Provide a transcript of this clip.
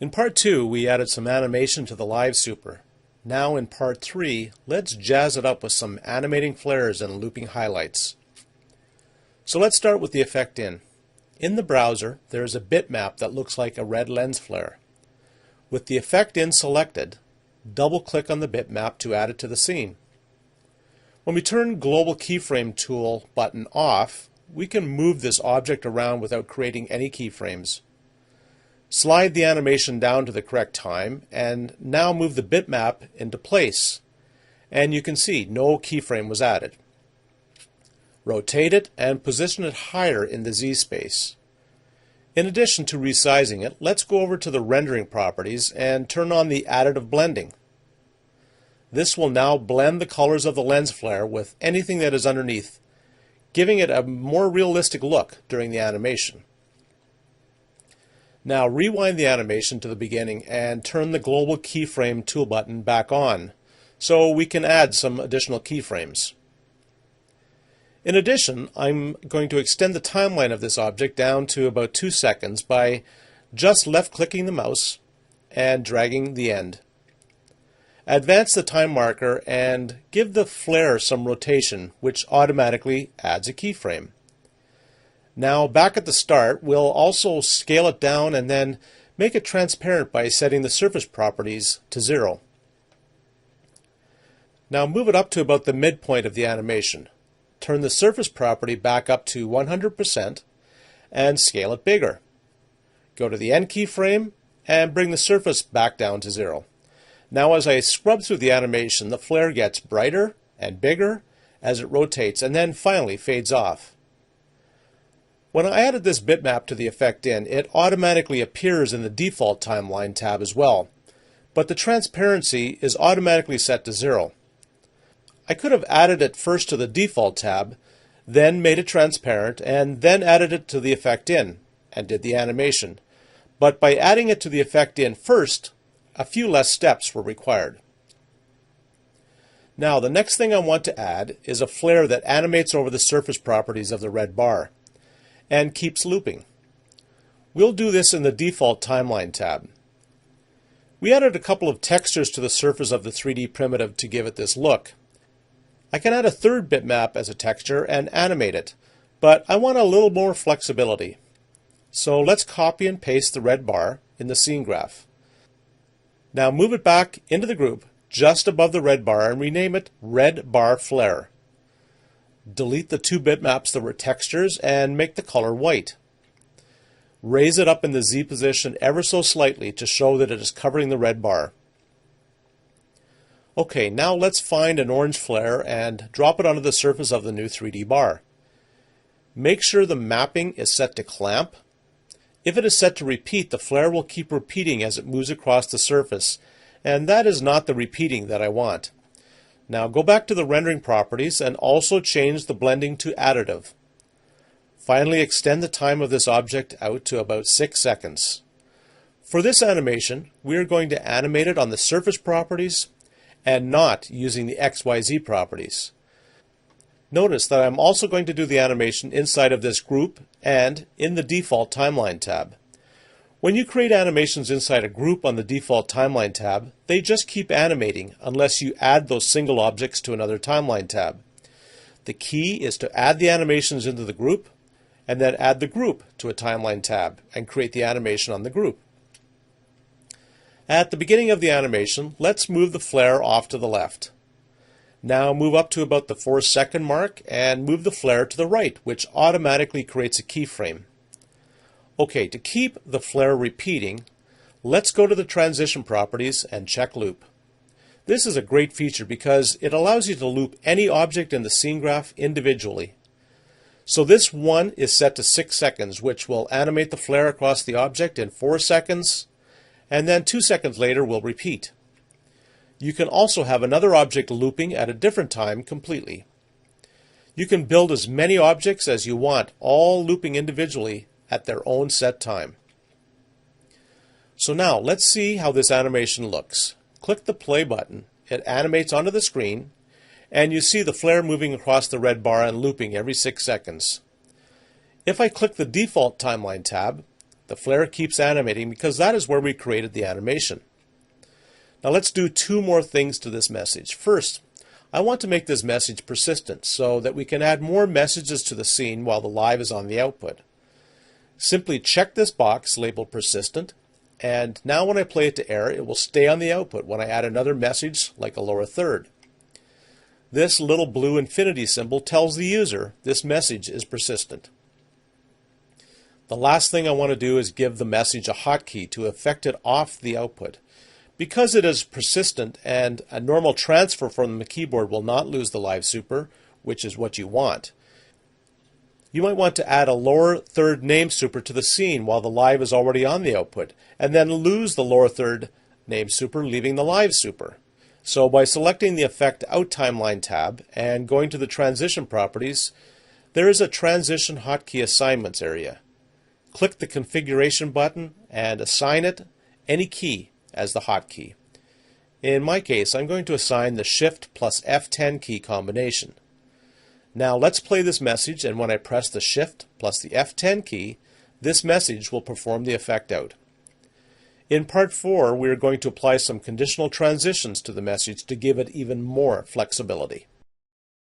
In part 2, we added some animation to the Live Super. Now in part 3, let's jazz it up with some animating flares and looping highlights. So let's start with the effect in. In the browser, there is a bitmap that looks like a red lens flare. With the effect in selected, double-click on the bitmap to add it to the scene. When we turn Global Keyframe Tool button off, we can move this object around without creating any keyframes. Slide the animation down to the correct time and now move the bitmap into place. And you can see no keyframe was added. Rotate it and position it higher in the Z space. In addition to resizing it, let's go over to the rendering properties and turn on the additive blending. This will now blend the colors of the lens flare with anything that is underneath, giving it a more realistic look during the animation. Now rewind the animation to the beginning and turn the Global Keyframe Tool button back on so we can add some additional keyframes. In addition, I'm going to extend the timeline of this object down to about 2 seconds by just left-clicking the mouse and dragging the end. Advance the time marker and give the flare some rotation, which automatically adds a keyframe. Now back at the start, we'll also scale it down and then make it transparent by setting the surface properties to 0. Now move it up to about the midpoint of the animation. Turn the surface property back up to 100% and scale it bigger. Go to the end keyframe and bring the surface back down to 0. Now as I scrub through the animation, the flare gets brighter and bigger as it rotates and then finally fades off. When I added this bitmap to the effect in, it automatically appears in the default timeline tab as well, but the transparency is automatically set to 0. I could have added it first to the default tab, then made it transparent, and then added it to the effect in, and did the animation. But by adding it to the effect in first, a few less steps were required. Now the next thing I want to add is a flare that animates over the surface properties of the red bar and keeps looping. We'll do this in the default timeline tab. We added a couple of textures to the surface of the 3D primitive to give it this look. I can add a third bitmap as a texture and animate it, but I want a little more flexibility. So let's copy and paste the red bar in the scene graph. Now move it back into the group just above the red bar and rename it Red Bar Flare. Delete the 2 bitmaps that were textures and make the color white. Raise it up in the Z position ever so slightly to show that it is covering the red bar. Okay, now let's find an orange flare and drop it onto the surface of the new 3D bar. Make sure the mapping is set to clamp. If it is set to repeat, the flare will keep repeating as it moves across the surface, and that is not the repeating that I want. Now go back to the rendering properties and also change the blending to additive. Finally, extend the time of this object out to about 6 seconds. For this animation, we are going to animate it on the surface properties and not using the XYZ properties. Notice that I'm also going to do the animation inside of this group and in the default timeline tab. When you create animations inside a group on the default timeline tab, they just keep animating unless you add those single objects to another timeline tab. The key is to add the animations into the group and then add the group to a timeline tab and create the animation on the group. At the beginning of the animation, let's move the flare off to the left. Now move up to about the 4-second mark and move the flare to the right, which automatically creates a keyframe. Okay, to keep the flare repeating, let's go to the transition properties and check loop. This is a great feature because it allows you to loop any object in the scene graph individually. So this one is set to 6 seconds, which will animate the flare across the object in 4 seconds, and then 2 seconds later will repeat. You can also have another object looping at a different time completely. You can build as many objects as you want, all looping individually at their own set time. So now let's see how this animation looks. Click the play button. It animates onto the screen and you see the flare moving across the red bar and looping every 6 seconds. If I click the default timeline tab, The flare keeps animating because that is where we created the animation. Now let's do two more things to this message. First, I want to make this message persistent so that we can add more messages to the scene while the live is on the output. Simply check this box labeled persistent, and now when I play it to air, it will stay on the output when I add another message like a lower third. This little blue infinity symbol tells the user this message is persistent. The last thing I want to do is give the message a hotkey to affect it off the output. Because it is persistent and a normal transfer from the keyboard will not lose the live super, which is what you want, you might want to add a lower third name super to the scene while the live is already on the output, and then lose the lower third name super, leaving the live super. So by selecting the Effect Out Timeline tab and going to the Transition Properties, there is a Transition Hotkey Assignments area. Click the Configuration button and assign it any key as the hotkey. In my case, I'm going to assign the Shift plus F10 key combination. Now let's play this message, and when I press the Shift plus the F10 key, this message will perform the effect out. In part 4, we are going to apply some conditional transitions to the message to give it even more flexibility.